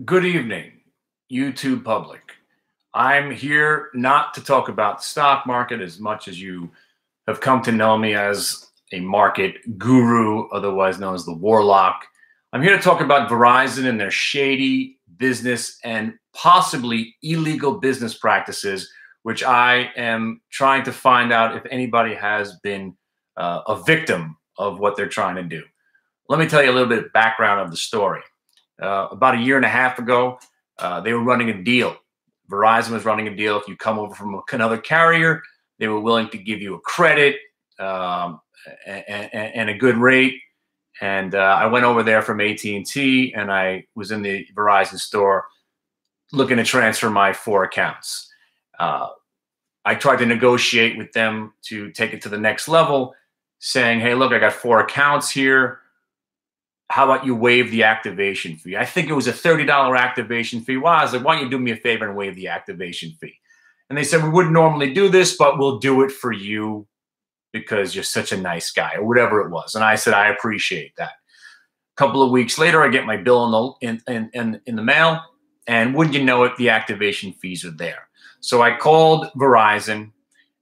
Good evening, YouTube public. I'm here not to talk about the stock market as much as you have come to know me as a market guru, otherwise known as the Warlock. I'm here to talk about Verizon and their shady business and possibly illegal business practices, which I am trying to find out if anybody has been a victim of what they're trying to do. Let me tell you a little bit of background of the story. About a year and a half ago, they were running a deal. Verizon was running a deal. If you come over from another carrier, they were willing to give you a credit and a good rate. And I went over there from AT&T, and I was in the Verizon store looking to transfer my 4 accounts. I tried to negotiate with them to take it to the next level, saying, "Hey, look, I got 4 accounts here. How about you waive the activation fee?" I think it was a $30 activation fee. Well, I was like, "Why don't you do me a favor and waive the activation fee?" And they said, "We wouldn't normally do this, but we'll do it for you because you're such a nice guy," or whatever it was. And I said, "I appreciate that." A couple of weeks later, I get my bill in the mail, and wouldn't you know it, the activation fees are there. So I called Verizon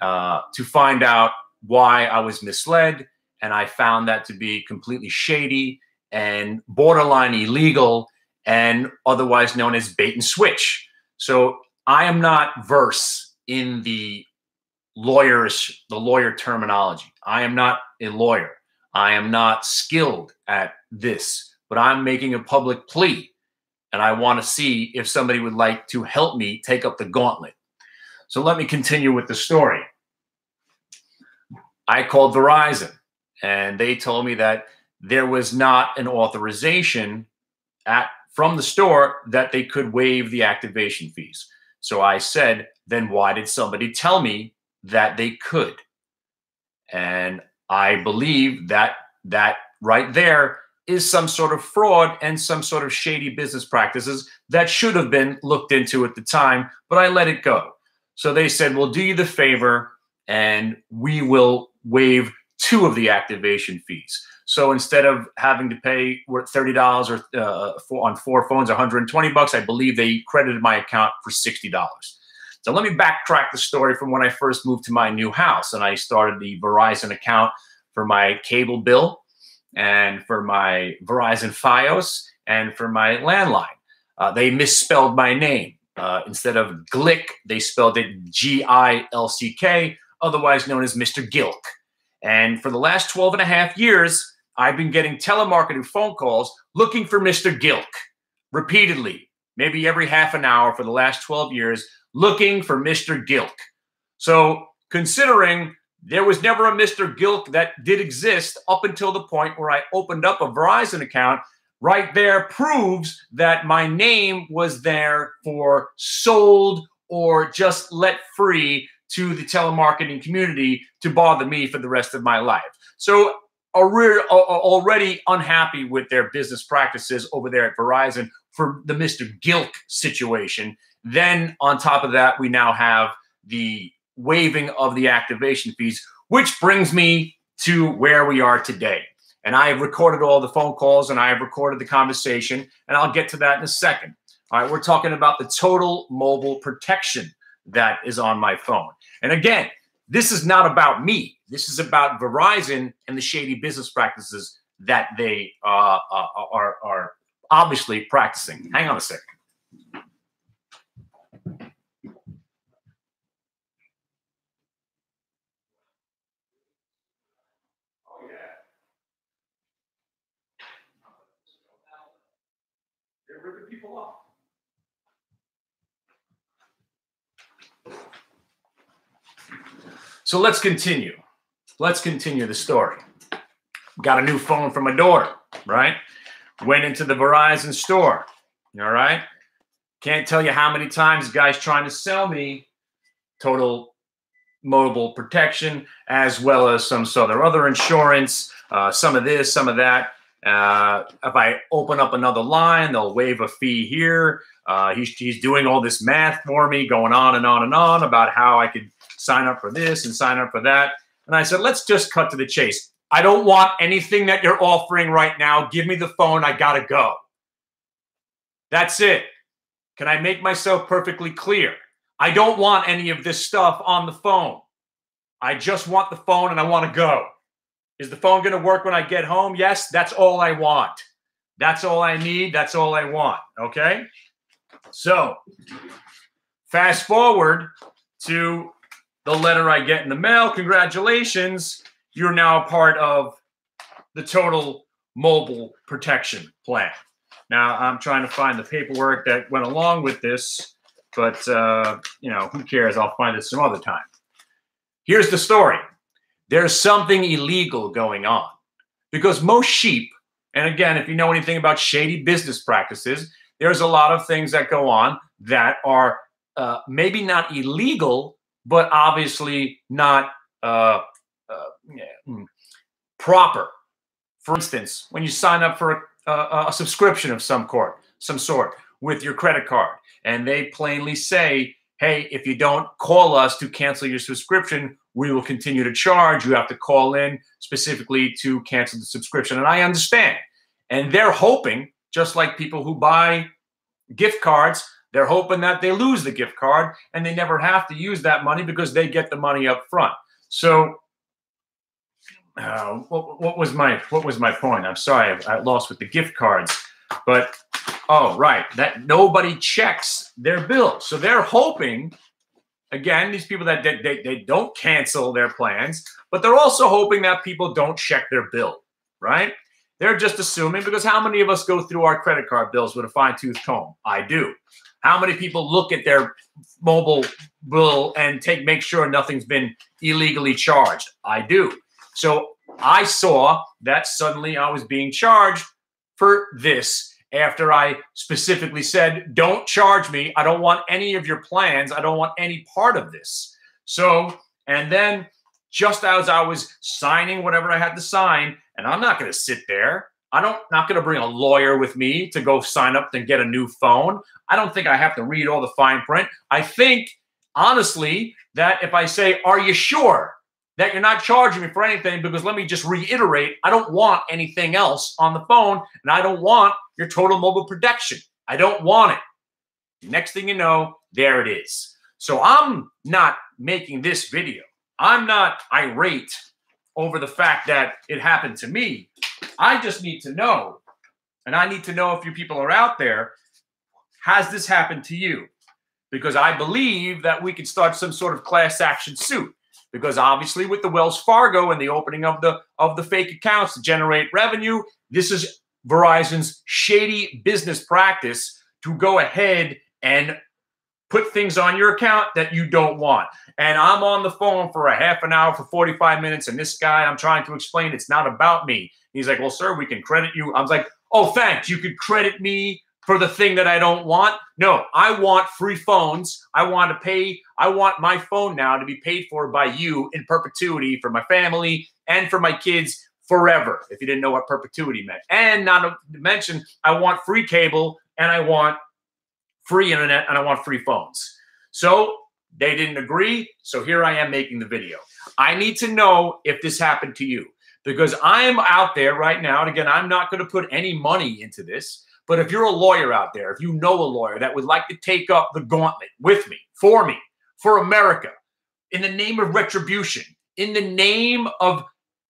to find out why I was misled, and I found that to be completely shady and borderline illegal and otherwise known as bait and switch. So I am not versed in the lawyer terminology. I am not a lawyer. I am not skilled at this, but I'm making a public plea, and I want to see if somebody would like to help me take up the gauntlet. So let me continue with the story. I called Verizon, and they told me that there was not an authorization from the store that they could waive the activation fees. So I said, then why did somebody tell me that they could? And I believe that right there is some sort of fraud and some sort of shady business practices that should have been looked into at the time, but I let it go. So they said, "We'll do you the favor and we will waive 2 of the activation fees." So instead of having to pay $30 or on 4 phones, $120, I believe they credited my account for $60. So let me backtrack the story from when I first moved to my new house, and I started the Verizon account for my cable bill and for my Verizon Fios and for my landline. They misspelled my name. Instead of Glick, they spelled it Gilck, otherwise known as Mr. Gilk. And for the last 12 and a half years, I've been getting telemarketing phone calls looking for Mr. Gilk repeatedly, maybe every half an hour for the last 12 years, looking for Mr. Gilk. So considering there was never a Mr. Gilk that did exist up until the point where I opened up a Verizon account, right there proves that my name was there for sold or just let free to the telemarketing community to bother me for the rest of my life. So already unhappy with their business practices over there at Verizon for the Mr. Gilk situation. Then on top of that, we now have the waiving of the activation fees, which brings me to where we are today. And I have recorded all the phone calls and I have recorded the conversation, and I'll get to that in a second. All right, we're talking about the total mobile protection that is on my phone. And again, this is not about me. This is about Verizon and the shady business practices that they are obviously practicing. Hang on a second. Oh, yeah. They're ripping people off. So let's continue. Let's continue the story. Got a new phone from my daughter, right? Went into the Verizon store, all right? Can't tell you how many times guys trying to sell me total mobile protection, as well as some sort of other insurance, some of this, some of that. If I open up another line, they'll waive a fee here. He's doing all this math for me, going on and on and on about how I could sign up for this and sign up for that. And I said, let's just cut to the chase. I don't want anything that you're offering right now. Give me the phone. I got to go. That's it. Can I make myself perfectly clear? I don't want any of this stuff on the phone. I just want the phone and I want to go. Is the phone going to work when I get home? Yes, that's all I want. That's all I need. That's all I want. Okay? So, fast forward to the letter I get in the mail. Congratulations. You're now a part of the total mobile protection plan. Now, I'm trying to find the paperwork that went along with this, but, who cares? I'll find it some other time. Here's the story. There's something illegal going on because most sheep, and again, if you know anything about shady business practices, there's a lot of things that go on that are maybe not illegal, but obviously not proper. For instance, when you sign up for a subscription of some sort with your credit card, and they plainly say, hey, if you don't call us to cancel your subscription, we will continue to charge. You have to call in specifically to cancel the subscription. And I understand. And they're hoping, just like people who buy gift cards, they're hoping that they lose the gift card and they never have to use that money because they get the money up front. So what was my point? I'm sorry, I lost with the gift cards. But, oh, right, that nobody checks their bill. So they're hoping, again, these people that they don't cancel their plans, but they're also hoping that people don't check their bill, right? They're just assuming, because how many of us go through our credit card bills with a fine-tooth comb? I do. How many people look at their mobile bill and make sure nothing's been illegally charged? I do. So I saw that suddenly I was being charged for this after I specifically said, don't charge me. I don't want any of your plans. I don't want any part of this. So, and then just as I was signing whatever I had to sign, and I'm not going to sit there. Not going to bring a lawyer with me to go sign up and get a new phone. I don't think I have to read all the fine print. I think, honestly, that if I say, are you sure that you're not charging me for anything? Because let me just reiterate, I don't want anything else on the phone, and I don't want your total mobile protection. I don't want it. Next thing you know, there it is. So I'm not making this video. I'm not irate over the fact that it happened to me. I just need to know, and I need to know if you people are out there, has this happened to you? Because I believe that we could start some sort of class action suit. Because obviously with the Wells Fargo and the opening of the fake accounts to generate revenue, this is Verizon's shady business practice to go ahead and put things on your account that you don't want. And I'm on the phone for a half an hour, for 45 minutes, and this guy, I'm trying to explain it's not about me. He's like, well, sir, we can credit you. I was like, oh, thanks. You could credit me for the thing that I don't want? No, I want free phones. I want my phone now to be paid for by you in perpetuity for my family and for my kids forever, if you didn't know what perpetuity meant. And not to mention, I want free cable, and I want free internet, and I want free phones. So they didn't agree. So here I am making the video. I need to know if this happened to you, because I'm out there right now. And again, I'm not going to put any money into this. But if you're a lawyer out there, if you know a lawyer that would like to take up the gauntlet with me, for America, in the name of retribution, in the name of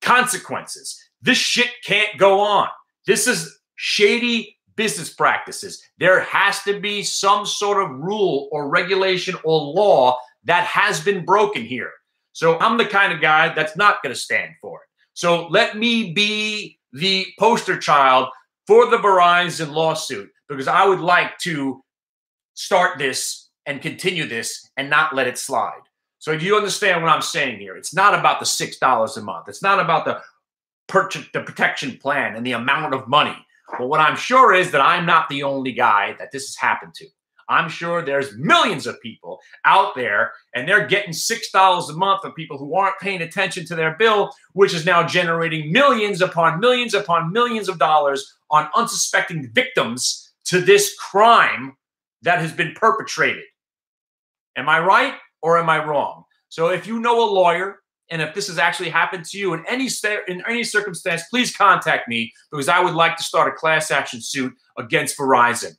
consequences, this shit can't go on. This is shady business practices. There has to be some sort of rule or regulation or law that has been broken here. So I'm the kind of guy that's not going to stand for it. So let me be the poster child for the Verizon lawsuit, because I would like to start this and continue this and not let it slide. So do you understand what I'm saying here? It's not about the $6 a month. It's not about the protection plan and the amount of money. But what I'm sure is that I'm not the only guy that this has happened to. I'm sure there's millions of people out there, and they're getting $6 a month of people who aren't paying attention to their bill, which is now generating millions upon millions upon millions of dollars on unsuspecting victims to this crime that has been perpetrated. Am I right or am I wrong? So if you know a lawyer, and if this has actually happened to you in any circumstance, please contact me, because I would like to start a class action suit against Verizon.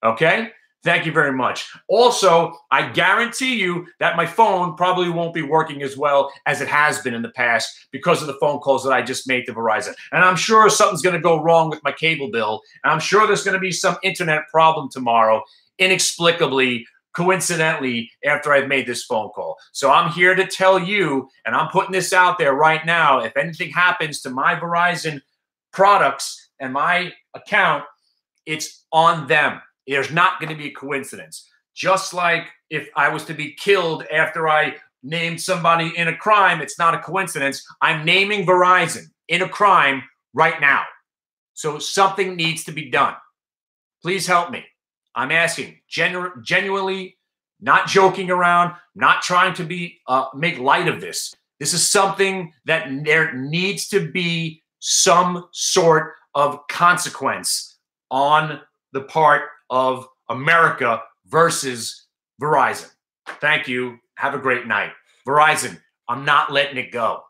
Okay? Thank you very much. Also, I guarantee you that my phone probably won't be working as well as it has been in the past because of the phone calls that I just made to Verizon. And I'm sure something's going to go wrong with my cable bill. And I'm sure there's going to be some internet problem tomorrow, inexplicably, coincidentally, after I've made this phone call. So I'm here to tell you, and I'm putting this out there right now, if anything happens to my Verizon products and my account, it's on them. There's not going to be a coincidence. Just like if I was to be killed after I named somebody in a crime, it's not a coincidence. I'm naming Verizon in a crime right now. So something needs to be done. Please help me. I'm asking genuinely, not joking around, not trying to be make light of this. This is something that there needs to be some sort of consequence on the part of America versus Verizon. Thank you. Have a great night. Verizon, I'm not letting it go.